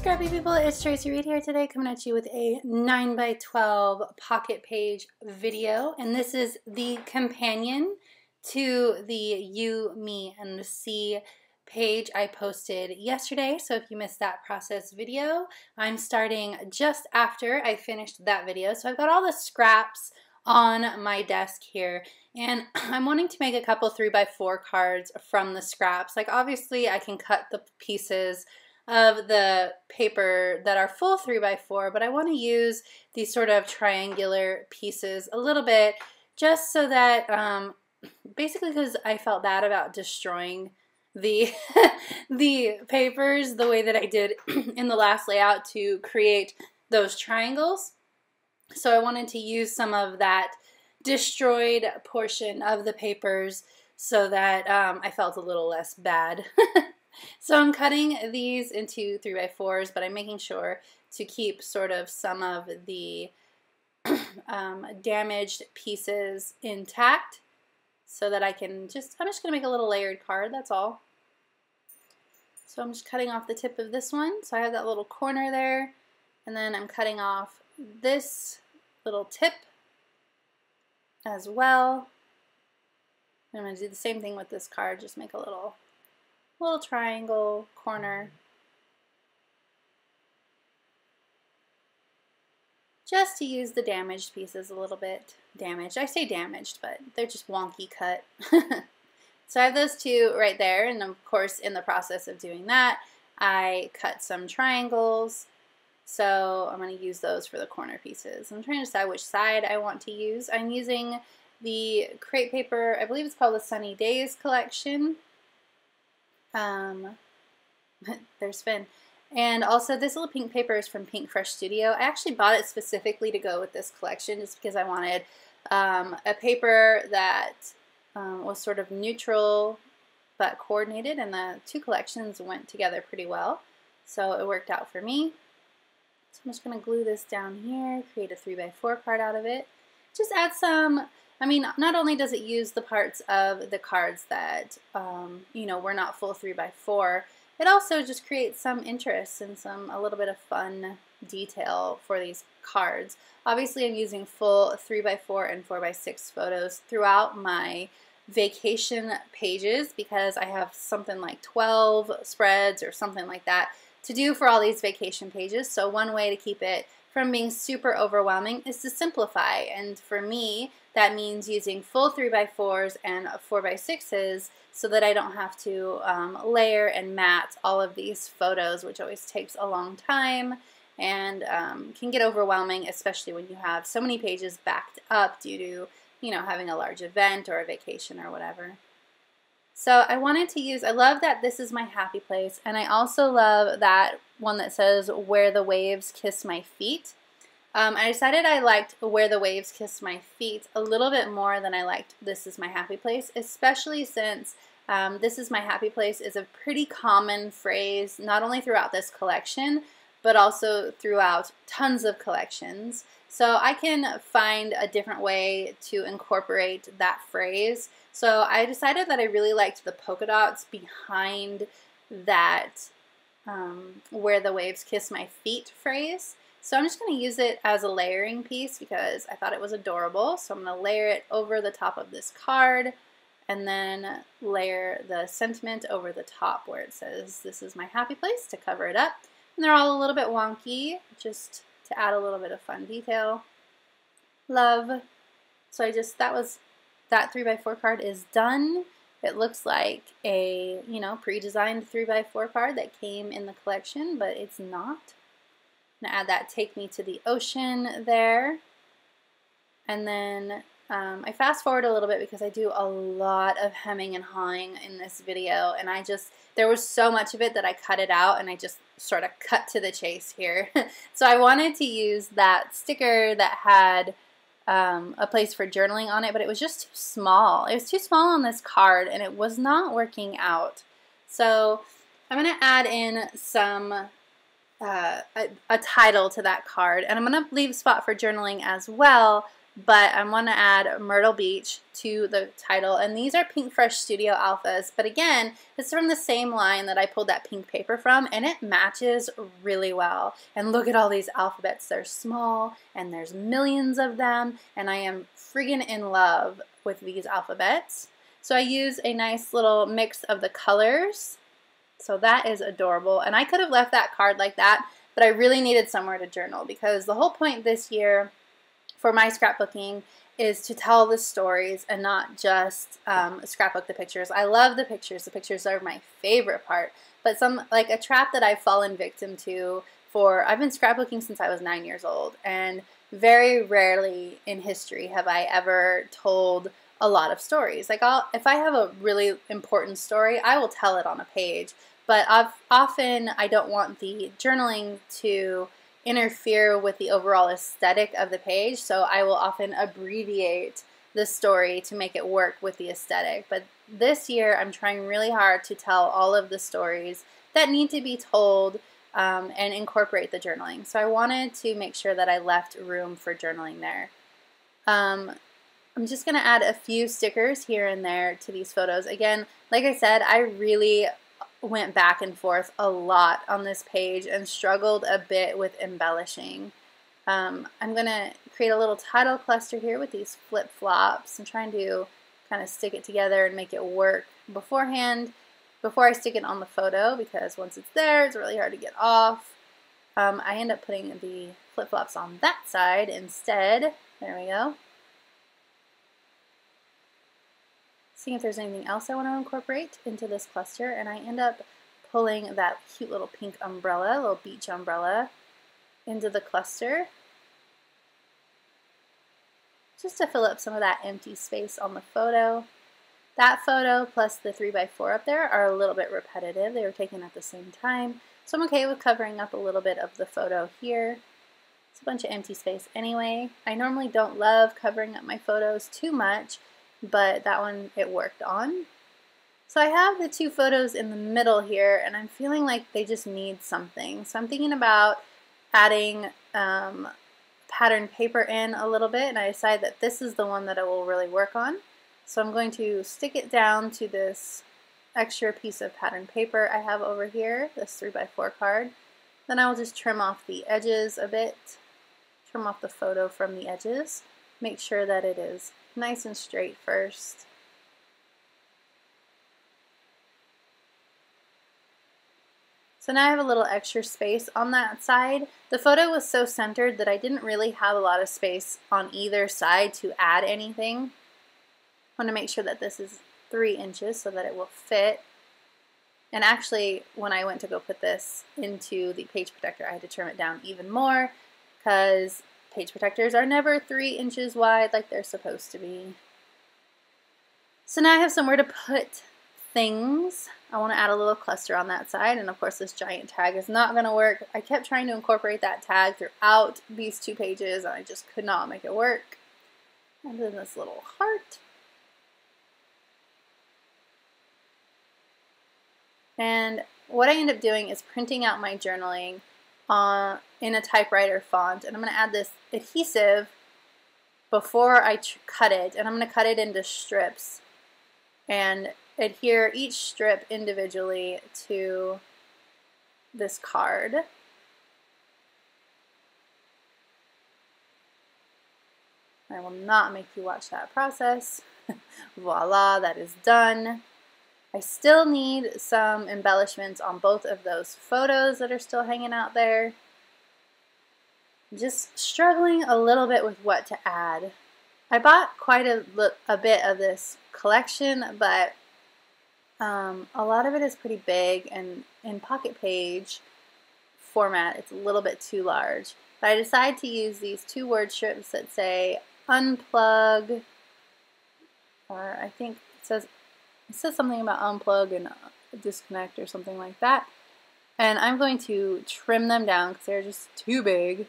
Scrappy people, it's Tracy Reed here today, coming at you with a 9x12 pocket page video, and this is the companion to the You, Me, and the Sea page I posted yesterday. So if you missed that process video, I'm starting just after I finished that video. So I've got all the scraps on my desk here, and I'm wanting to make a couple 3x4 cards from the scraps. Like, obviously I can cut the pieces of the paper that are full 3x4, but I want to use these sort of triangular pieces a little bit, just so that basically because I felt bad about destroying the the papers the way that I did in the last layout to create those triangles. So I wanted to use some of that destroyed portion of the papers so that I felt a little less bad. So I'm cutting these into 3x4s, but I'm making sure to keep sort of some of the damaged pieces intact so that I'm just going to make a little layered card, that's all. So I'm just cutting off the tip of this one. So I have that little corner there, and then I'm cutting off this little tip as well. I'm going to do the same thing with this card, just make a little triangle corner, just to use the damaged pieces a little bit. Damaged, I say damaged, but they're just wonky cut. So I have those two right there, and of course in the process of doing that I cut some triangles, so I'm going to use those for the corner pieces. I'm trying to decide which side I want to use. I'm using the crepe paper, I believe it's called the Sunny Days collection. There's Finn. And also this little pink paper is from Pink Fresh Studio. I actually bought it specifically to go with this collection just because I wanted a paper that was sort of neutral but coordinated, and the two collections went together pretty well. So it worked out for me. So I'm just going to glue this down here, create a 3x4 card out of it. Just add some, I mean, not only does it use the parts of the cards that, you know, were not full 3x4, it also just creates some interest and a little bit of fun detail for these cards. Obviously, I'm using full 3x4 and 4x6 photos throughout my vacation pages because I have something like 12 spreads or something like that to do for all these vacation pages. So one way to keep it from being super overwhelming is to simplify, and for me that means using full 3x4s and 4x6s so that I don't have to layer and mat all of these photos, which always takes a long time and can get overwhelming, especially when you have so many pages backed up due to, you know, having a large event or a vacation or whatever. So I wanted to use, I love that this is my happy place, and I also love that one that says Where the Waves Kiss My Feet. I decided I liked Where the Waves Kiss My Feet a little bit more than I liked This Is My Happy Place, especially since This Is My Happy Place is a pretty common phrase, not only throughout this collection, but also throughout tons of collections. So I can find a different way to incorporate that phrase. So I decided that I really liked the polka dots behind that Where the Waves Kiss My Feet phrase. So I'm just going to use it as a layering piece because I thought it was adorable. So I'm going to layer it over the top of this card and then layer the sentiment over the top where it says This Is My Happy Place to cover it up. And they're all a little bit wonky, just to add a little bit of fun detail. Love. So that 3x4 card is done. It looks like a, you know, pre-designed 3x4 card that came in the collection, but it's not. I'm going to add that Take Me to the Ocean there. And then I fast forward a little bit because I do a lot of hemming and hawing in this video, and there was so much of it that I cut it out and I just sort of cut to the chase here. So I wanted to use that sticker that had a place for journaling on it, but it was just too small. It was too small on this card and it was not working out. So I'm going to add in some a title to that card, and I'm going to leave a spot for journaling as well, but I want to add Myrtle Beach to the title, and these are Pink Fresh Studio Alphas, but again, it's from the same line that I pulled that pink paper from, and it matches really well. And look at all these alphabets. They're small, and there's millions of them, and I am friggin' in love with these alphabets. So I use a nice little mix of the colors, so that is adorable, and I could have left that card like that, but I really needed somewhere to journal, because the whole point this year for my scrapbooking is to tell the stories and not just scrapbook the pictures. I love the pictures. The pictures are my favorite part. But like a trap that I've fallen victim to I've been scrapbooking since I was 9 years old, and very rarely in history have I ever told a lot of stories. Like if I have a really important story, I will tell it on a page. But often I don't want the journaling to interfere with the overall aesthetic of the page, so I will often abbreviate the story to make it work with the aesthetic. But this year I'm trying really hard to tell all of the stories that need to be told and incorporate the journaling. So I wanted to make sure that I left room for journaling there. I'm just going to add a few stickers here and there to these photos. Again, like I said, I really went back and forth a lot on this page and struggled a bit with embellishing. I'm going to create a little title cluster here with these flip-flops and trying to kind of stick it together and make it work beforehand before I stick it on the photo, because once it's there, it's really hard to get off. I end up putting the flip-flops on that side instead. There we go. Seeing if there's anything else I want to incorporate into this cluster, and I end up pulling that cute little pink umbrella, little beach umbrella, into the cluster, just to fill up some of that empty space on the photo. That photo plus the 3x4 up there are a little bit repetitive. They were taken at the same time, so I'm okay with covering up a little bit of the photo here. It's a bunch of empty space anyway. I normally don't love covering up my photos too much, but that one it worked on. So I have the two photos in the middle here, and I'm feeling like they just need something. So I'm thinking about adding pattern paper in a little bit, and I decided that this is the one that I will really work on. So I'm going to stick it down to this extra piece of pattern paper I have over here, this 3x4 card. Then I will just trim off the edges a bit, trim off the photo from the edges, make sure that it is nice and straight first. So now I have a little extra space on that side. The photo was so centered that I didn't really have a lot of space on either side to add anything. I want to make sure that this is 3 inches so that it will fit. And actually, when I went to go put this into the page protector, I had to trim it down even more, because page protectors are never 3 inches wide like they're supposed to be. So now I have somewhere to put things. I want to add a little cluster on that side, and of course this giant tag is not going to work. I kept trying to incorporate that tag throughout these 2 pages, and I just could not make it work. And then this little heart. And what I end up doing is printing out my journaling in a typewriter font, and I'm going to add this adhesive before I cut it, and I'm going to cut it into strips and adhere each strip individually to this card. I will not make you watch that process. Voila, that is done. I still need some embellishments on both of those photos that are still hanging out there. I'm just struggling a little bit with what to add. I bought quite a bit of this collection, but a lot of it is pretty big, and in Pocket Page format it's a little bit too large. But I decided to use these 2 word strips that say unplug, or I think it says something about unplug and disconnect or something like that. And I'm going to trim them down because they're just too big.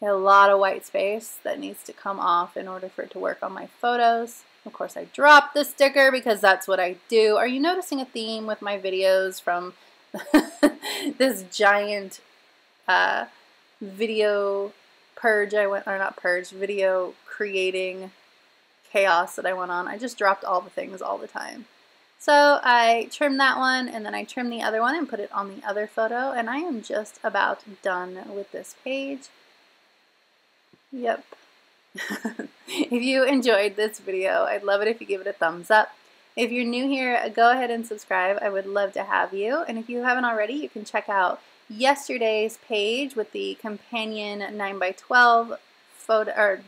A lot of white space that needs to come off in order for it to work on my photos. Of course, I dropped the sticker because that's what I do. Are you noticing a theme with my videos from this giant video purge I went, or not purge, video creating chaos that I went on. I just dropped all the things all the time. So I trimmed that one, and then I trimmed the other one and put it on the other photo, and I am just about done with this page. Yep. If you enjoyed this video, I'd love it if you give it a thumbs up. If you're new here, go ahead and subscribe. I would love to have you. And if you haven't already, you can check out yesterday's page with the companion 9x12 photo, or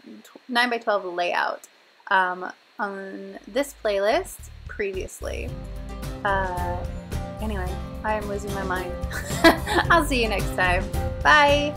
9x12 layout on this playlist previously. Anyway, I am losing my mind. I'll see you next time. Bye!